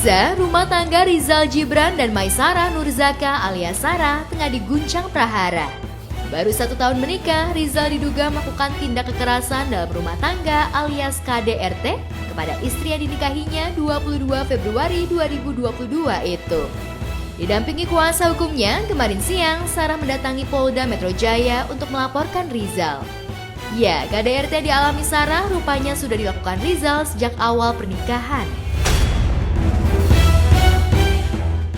Pemirsa, rumah tangga Rizal Gibran dan Maisarah Nurzaka alias Sarah tengah diguncang prahara. Baru 1 tahun menikah, Rizal diduga melakukan tindak kekerasan dalam rumah tangga alias KDRT kepada istri yang dinikahinya 22 Februari 2022 itu. Didampingi kuasa hukumnya, kemarin siang Sarah mendatangi Polda Metro Jaya untuk melaporkan Rizal. Ya, KDRT dialami Sarah rupanya sudah dilakukan Rizal sejak awal pernikahan.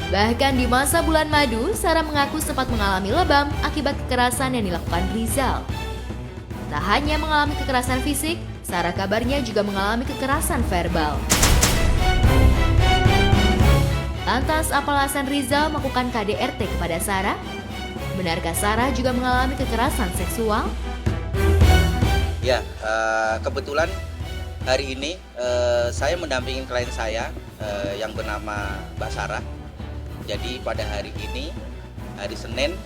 Bahkan di masa bulan madu, Sarah mengaku sempat mengalami lebam akibat kekerasan yang dilakukan Rizal. Tak hanya mengalami kekerasan fisik, Sarah kabarnya juga mengalami kekerasan verbal. Lantas, apa alasan Rizal melakukan KDRT kepada Sarah? Benarkah Sarah juga mengalami kekerasan seksual? Ya, kebetulan hari ini saya mendampingi klien saya yang bernama Mbak Sarah. Jadi pada hari ini, hari Senin,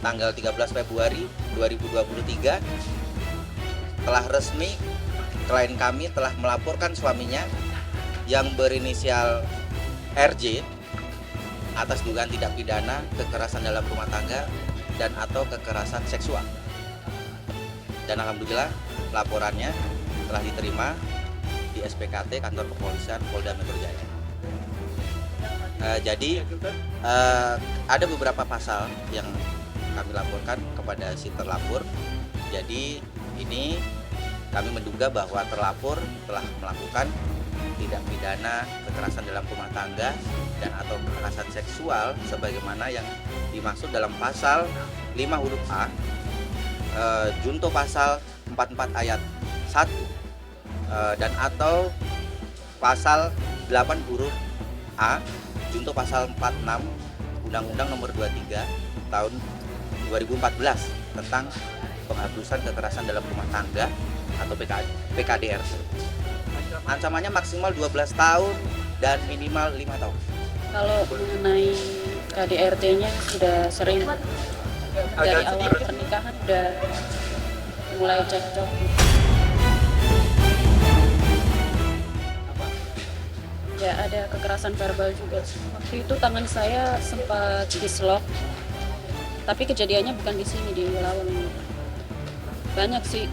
tanggal 13 Februari 2023, telah resmi klien kami telah melaporkan suaminya yang berinisial RJ atas dugaan tindak pidana kekerasan dalam rumah tangga dan atau kekerasan seksual. Dan alhamdulillah laporannya telah diterima di SPKT Kantor Kepolisian Polda Metro Jaya. Jadi ada beberapa pasal yang kami laporkan kepada si terlapor. Jadi ini kami menduga bahwa terlapor telah melakukan tindak pidana kekerasan dalam rumah tangga dan atau kekerasan seksual sebagaimana yang dimaksud dalam pasal 5 huruf A junto pasal 44 ayat 1 dan atau pasal 8 huruf A junto pasal 46 Undang-Undang Nomor 23 tahun 2014 tentang penghapusan kekerasan dalam rumah tangga atau PKDRT. Ancamannya maksimal 12 tahun dan minimal 5 tahun. Kalau mengenai KDRT-nya sudah sering dari awal pernikahan sudah mulai cekcok. Ya, ada kekerasan verbal juga. Waktu itu tangan saya sempat dislok, tapi kejadiannya bukan di sini, di Lawan. Banyak sih.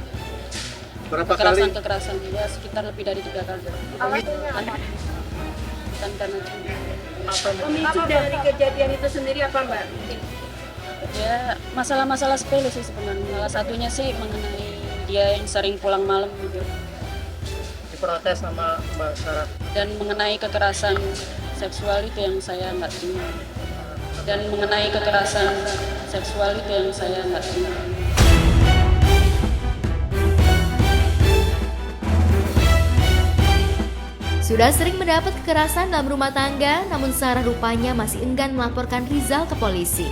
Berapa kali? Kekerasan ya sekitar lebih dari 3 kali. Bukan karena Pemicu dari kejadian itu sendiri apa, Mbak? ya masalah-masalah sepele sih sebenarnya. Salah satunya sih mengenai dia yang sering pulang malam gitu. Diprotes sama Mbak Sarah. Dan mengenai kekerasan seksual itu yang saya nggak terima. Dan mengenai kekerasan seksual itu yang saya nggak terima. Sudah sering mendapat kekerasan dalam rumah tangga, namun Sarah rupanya masih enggan melaporkan Rizal ke polisi.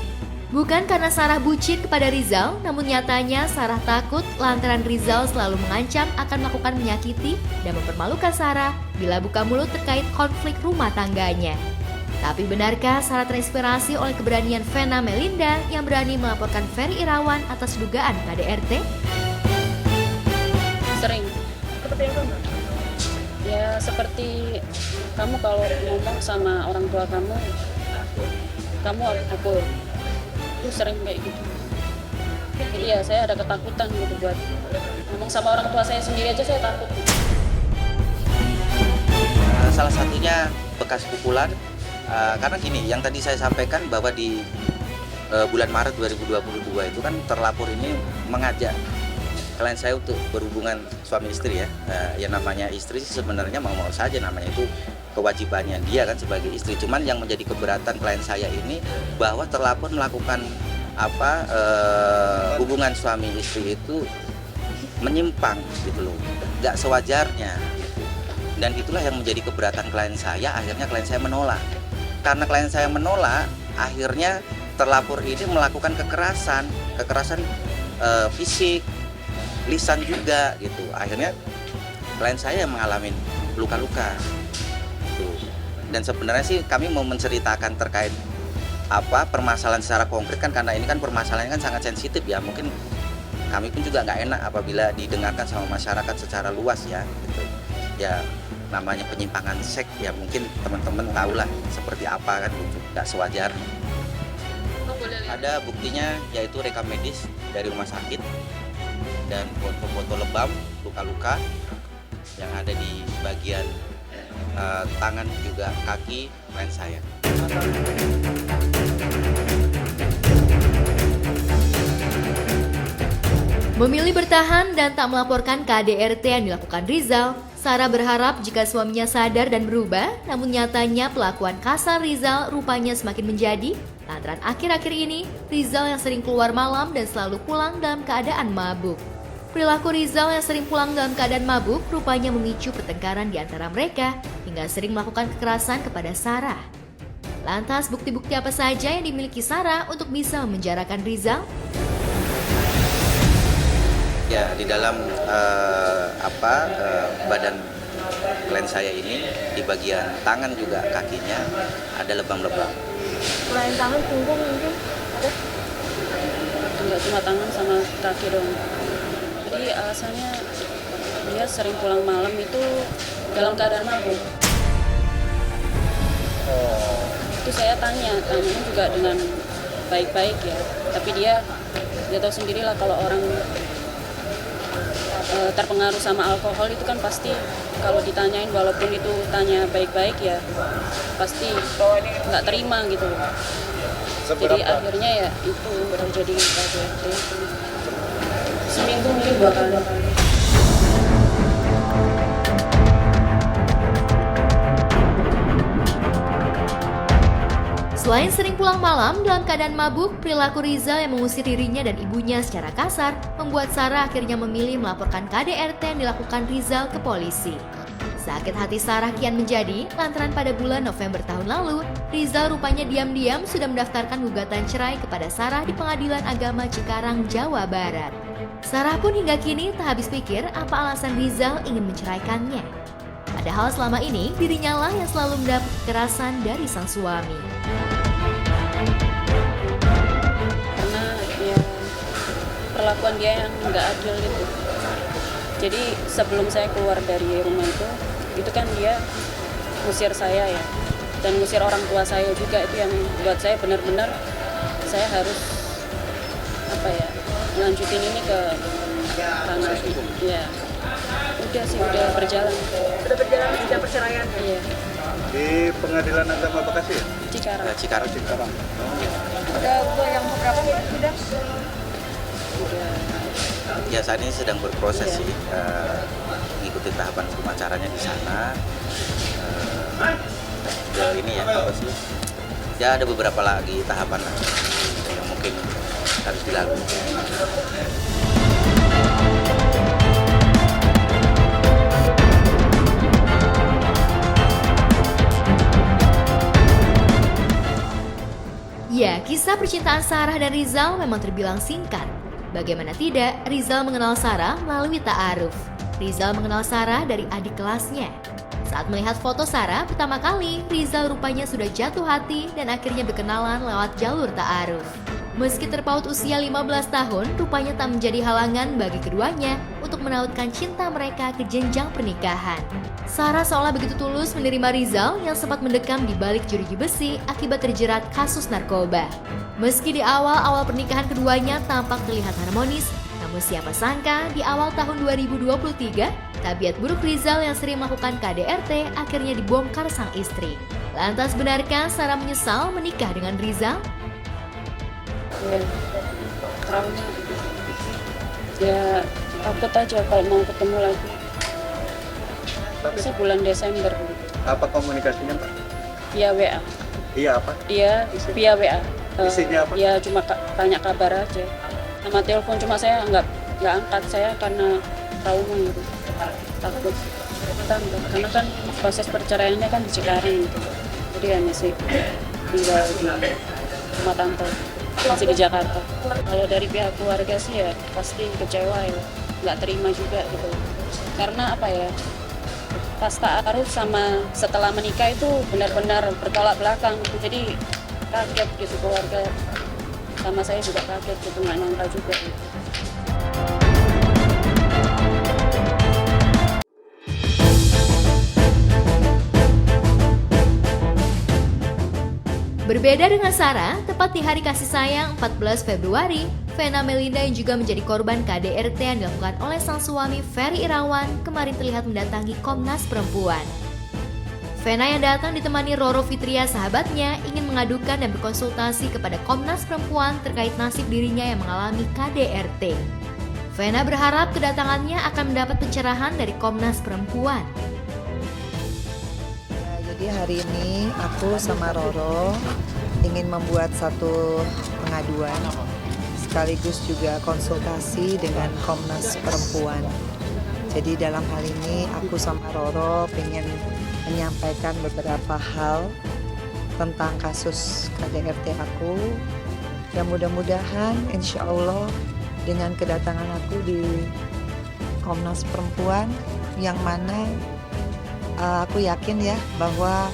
Bukan karena Sarah bucin kepada Rizal, namun nyatanya Sarah takut lantaran Rizal selalu mengancam akan melakukan menyakiti dan mempermalukan Sarah bila buka mulut terkait konflik rumah tangganya. Tapi benarkah Sarah terinspirasi oleh keberanian Vena Melinda yang berani melaporkan Ferry Irawan atas dugaan KDRT? Sering. Seperti apa, Mbak? Ya seperti kamu kalau ngomong sama orang tua kamu harus pukul. Itu sering kayak gitu. Jadi ya saya ada ketakutan gitu buat ngomong sama orang tua saya sendiri aja saya takut. Salah satunya bekas pukulan karena gini, yang tadi saya sampaikan bahwa di bulan Maret 2022 itu kan terlapor ini mengajak klien saya untuk berhubungan suami istri ya. Yang namanya istri sebenarnya mau-mau saja, namanya itu kewajibannya dia kan sebagai istri. Cuman yang menjadi keberatan klien saya ini bahwa terlapor melakukan hubungan suami istri itu menyimpang gitu loh, nggak sewajarnya gitu. Dan itulah yang menjadi keberatan klien saya. Akhirnya klien saya menolak. Karena klien saya menolak, akhirnya terlapor ini melakukan kekerasan fisik, lisan juga gitu. Akhirnya klien saya mengalami luka-luka. Dan sebenarnya sih kami mau menceritakan terkait permasalahan secara konkret kan, karena ini kan permasalahannya kan sangat sensitif ya. Mungkin kami pun juga nggak enak apabila didengarkan sama masyarakat secara luas ya gitu. Ya namanya penyimpangan seks ya mungkin teman-teman tahulah seperti apa kan gitu, nggak sewajarnya. Ada buktinya yaitu rekam medis dari rumah sakit dan foto-foto lebam, luka-luka yang ada di bagian tangan juga kaki klien saya. Memilih bertahan dan tak melaporkan KDRT yang dilakukan Rizal, Sarah berharap jika suaminya sadar dan berubah, namun nyatanya pelakuan kasar Rizal rupanya semakin menjadi lantaran akhir-akhir ini Rizal yang sering keluar malam dan selalu pulang dalam keadaan mabuk. Perilaku Rizal yang sering pulang dalam keadaan mabuk rupanya memicu pertengkaran di antara mereka hingga sering melakukan kekerasan kepada Sarah. Lantas bukti-bukti apa saja yang dimiliki Sarah untuk bisa memenjarakan Rizal? Ya, di dalam badan klien saya ini di bagian tangan juga kakinya ada lebam-lebam. Selain tangan, punggung mungkin ada? Enggak cuma tangan sama kaki dong. Jadi alasannya dia sering pulang malam itu dalam keadaan mabuk. Itu saya tanya juga dengan baik-baik ya. Tapi dia tahu sendirilah kalau orang terpengaruh sama alkohol itu kan pasti kalau ditanyain walaupun itu tanya baik-baik ya pasti nggak terima gitu. Jadi akhirnya ya itu terjadi KDRT. Seminggu mungkin 2 kali. Selain sering pulang malam dalam keadaan mabuk, perilaku Rizal yang mengusir dirinya dan ibunya secara kasar membuat Sarah akhirnya memilih melaporkan KDRT yang dilakukan Rizal ke polisi. Sakit hati Sarah kian menjadi lantaran pada bulan November tahun lalu, Rizal rupanya diam-diam sudah mendaftarkan gugatan cerai kepada Sarah di Pengadilan Agama Cikarang, Jawa Barat. Sarah pun hingga kini tak habis pikir apa alasan Rizal ingin menceraikannya. Padahal selama ini dirinya lah yang selalu mendapat kekerasan dari sang suami. Karena ya perlakuan dia yang nggak adil gitu. Jadi sebelum saya keluar dari rumah itu kan dia ngusir saya ya, dan ngusir orang tua saya juga. Itu yang buat saya benar-benar saya harus lanjutin ini ke tanah. Ya udah sih, udah berjalan Sejak perceraian. iya. Di Pengadilan Agama Bekasi ya? Cikarang Udah yang berapa sudah? udah Ya saat ini sedang berproses Iya. sih, mengikuti tahapan hukum acaranya di sana. Ini ya apa sih? Ya ada beberapa lagi tahapan lah yang mungkin harus dilalui. Ya, kisah percintaan Sarah dan Rizal memang terbilang singkat. Bagaimana tidak, Rizal mengenal Sarah melalui ta'aruf. Rizal mengenal Sarah dari adik kelasnya. Saat melihat foto Sarah pertama kali, Rizal rupanya sudah jatuh hati dan akhirnya berkenalan lewat jalur ta'aruf. Meski terpaut usia 15 tahun, rupanya tak menjadi halangan bagi keduanya untuk menautkan cinta mereka ke jenjang pernikahan. Sarah seolah begitu tulus menerima Rizal yang sempat mendekam di balik jeruji besi akibat terjerat kasus narkoba. Meski di awal-awal pernikahan keduanya tampak terlihat harmonis, namun siapa sangka di awal tahun 2023, tabiat buruk Rizal yang sering melakukan KDRT akhirnya dibongkar sang istri. Lantas benarkah Sarah menyesal menikah dengan Rizal? ya trauma. Ya takut aja kalau mau ketemu lagi. Tapi Bisa bulan Desember. apa komunikasinya Pak? Via WA. Iya apa? Dia via WA. Isinya apa? Ya cuma tanya kabar aja. Sama telepon cuma saya nggak angkat saya karena trauma gitu. Takut tambah. Karena kan proses perceraiannya kan di Cikarang gitu. Jadi ya masih tinggal di rumah tante. Masih di Jakarta. Kalau dari pihak keluarga sih ya pasti kecewa ya. Nggak terima juga gitu. Karena apa ya? Pas ta'aruf sama setelah menikah itu benar-benar bertolak belakang gitu. Jadi kaget gitu keluarga, sama saya juga kaget gitu, nggak nyangka juga gitu. berbeda dengan Sarah, tepat di hari kasih sayang 14 Februari, Vena Melinda yang juga menjadi korban KDRT yang dilakukan oleh sang suami Ferry Irawan kemarin terlihat mendatangi Komnas Perempuan. Vena yang datang ditemani Roro Fitria sahabatnya ingin mengadukan dan berkonsultasi kepada Komnas Perempuan terkait nasib dirinya yang mengalami KDRT. Vena berharap kedatangannya akan mendapat pencerahan dari Komnas Perempuan. Jadi hari ini aku sama Roro ingin membuat satu pengaduan sekaligus juga konsultasi dengan Komnas Perempuan. Jadi dalam hal ini aku sama Roro ingin menyampaikan beberapa hal tentang kasus KDRT aku. Ya mudah-mudahan insya Allah dengan kedatangan aku di Komnas Perempuan yang mana aku yakin ya bahwa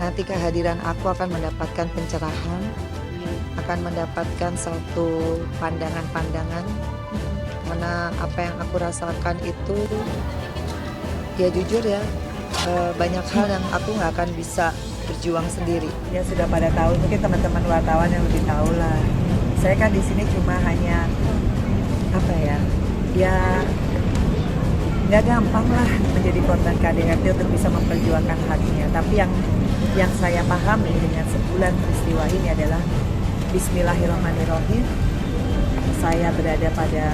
nanti kehadiran aku akan mendapatkan pencerahan, akan mendapatkan satu pandangan-pandangan, karena apa yang aku rasakan itu ya jujur ya banyak hal yang aku nggak akan bisa berjuang sendiri. Ya sudah pada tahu, mungkin teman-teman wartawan yang lebih tahu lah. Saya kan di sini cuma hanya apa ya nggak gampang lah menjadi korban KDRT untuk bisa memperjuangkan haknya. Tapi yang saya pahami dengan sebulan peristiwa ini adalah Bismillahirrahmanirrahim, saya berada pada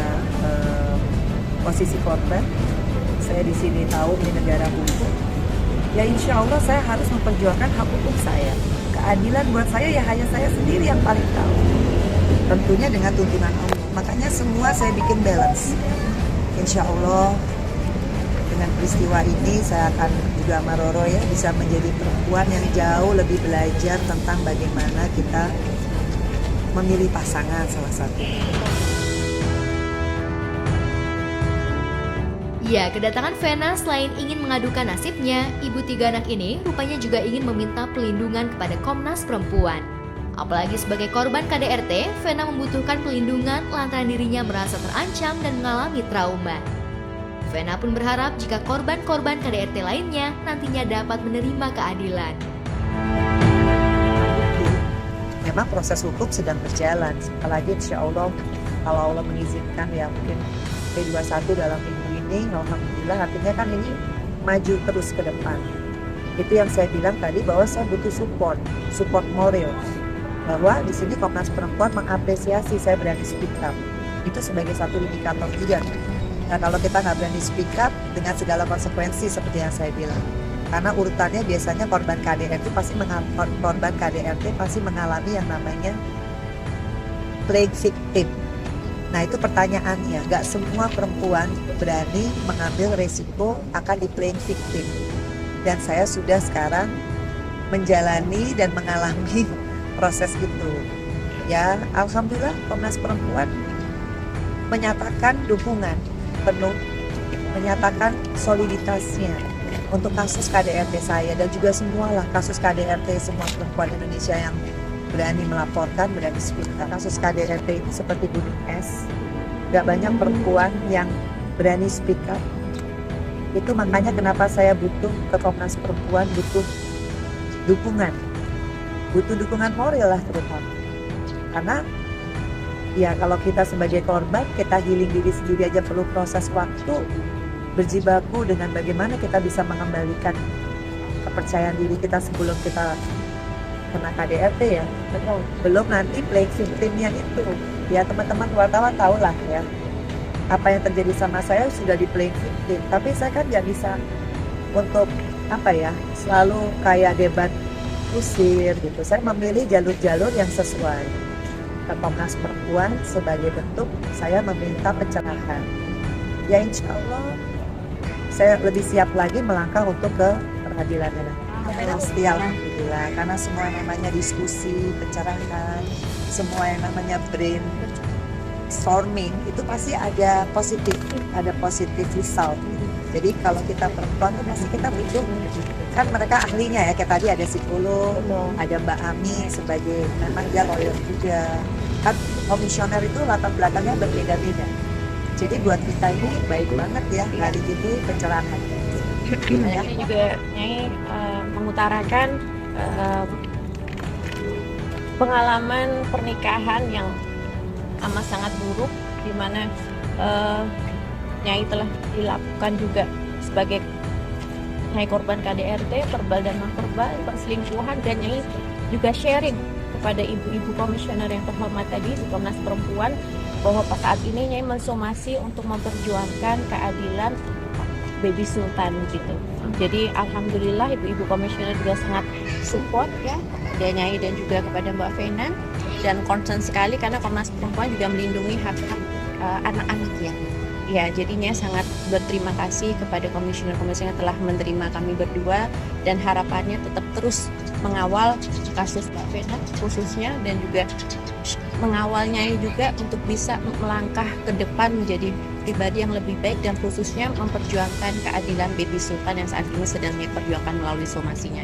posisi korban. Saya di sini tahu di negara hukum. Ya insya Allah saya harus memperjuangkan hak hukum saya. Keadilan buat saya ya hanya saya sendiri yang paling tahu. Tentunya dengan tuntunan Allah. Makanya semua saya bikin balance. Insya Allah dengan peristiwa ini saya akan juga sama Roro ya bisa menjadi perempuan yang jauh lebih belajar tentang bagaimana kita memilih pasangan salah satunya. Ya, kedatangan Vena selain ingin mengadukan nasibnya, ibu 3 anak ini rupanya juga ingin meminta pelindungan kepada Komnas Perempuan. Apalagi sebagai korban KDRT, Vena membutuhkan pelindungan lantaran dirinya merasa terancam dan mengalami trauma. Vena pun berharap jika korban-korban KDRT lainnya nantinya dapat menerima keadilan. Memang proses hukum sedang berjalan, apalagi insya Allah kalau Allah mengizinkan ya mungkin P21 dalam minggu ini, alhamdulillah artinya kan ini maju terus ke depan. Itu yang saya bilang tadi bahwa saya butuh support moral. Bahwa di sini Komnas Perempuan mengapresiasi saya berani speak up. Itu sebagai satu indikator juga. Nah kalau kita nggak berani speak up dengan segala konsekuensi seperti yang saya bilang. Karena urutannya biasanya korban KDRT pasti mengalami yang namanya playing victim. Nah itu pertanyaannya, nggak semua perempuan berani mengambil resiko akan di playing victim. Dan saya sudah sekarang menjalani dan mengalami proses itu. Ya alhamdulillah Komnas Perempuan menyatakan dukungan penuh, menyatakan soliditasnya untuk kasus KDRT saya dan juga semualah kasus KDRT semua perempuan Indonesia yang berani melaporkan, berani speak up. Kasus KDRT itu seperti gunung es, gak banyak perempuan yang berani speak up. Itu makanya kenapa saya butuh ke Komnas Perempuan, butuh dukungan moral lah terutama. Karena ya kalau kita sebagai korban, kita healing diri sendiri aja perlu proses waktu, berjibaku dengan bagaimana kita bisa mengembalikan kepercayaan diri kita sebelum kita kena KDRT ya. Belum nanti playing victimnya itu. Ya teman-teman wartawan tahu lah ya. Apa yang terjadi sama saya sudah di playing victim. Tapi saya kan nggak bisa untuk selalu kayak debat kusir gitu. Saya memilih jalur-jalur yang sesuai. Ke Komnas Perempuan sebagai bentuk saya meminta pencerahan. Ya insya Allah saya lebih siap lagi melangkah untuk ke peradilan. Pasti alhamdulillah, karena semua yang namanya diskusi, pencerahan, semua yang namanya brainstorming itu pasti ada positif result. Jadi kalau kita perempuan itu pasti kita butuh, kan mereka ahlinya ya, kayak tadi ada psikolog, ada Mbak Ami sebagai memang dia lawyer juga. Kan komisioner itu latar belakangnya berbeda-beda. Jadi buat kita ini baik banget ya hari ini pencerahan. Ini juga mengutarakan pengalaman pernikahan yang amat sangat buruk, di mana Nyai telah dilakukan juga sebagai Nyai korban KDRT, verbal dan non-verbal, perselingkuhan, dan Nyai juga sharing kepada ibu-ibu komisioner yang terhormat tadi di Komnas Perempuan bahwa saat ini Nyai mensomasi untuk memperjuangkan keadilan Baby Sultan gitu. Jadi alhamdulillah ibu-ibu komisioner juga sangat support ya kepada Nyai dan juga kepada Mbak Vena, dan concern sekali karena Komnas Perempuan juga melindungi hak-hak anak-anaknya. Ya, jadinya sangat berterima kasih kepada komisioner-komisioner yang telah menerima kami berdua, dan harapannya tetap terus mengawal kasus Mbak Vena khususnya, dan juga mengawalnya juga untuk bisa melangkah ke depan menjadi pribadi yang lebih baik, dan khususnya memperjuangkan keadilan Baby Sultan yang saat ini sedang diperjuangkan melalui somasinya.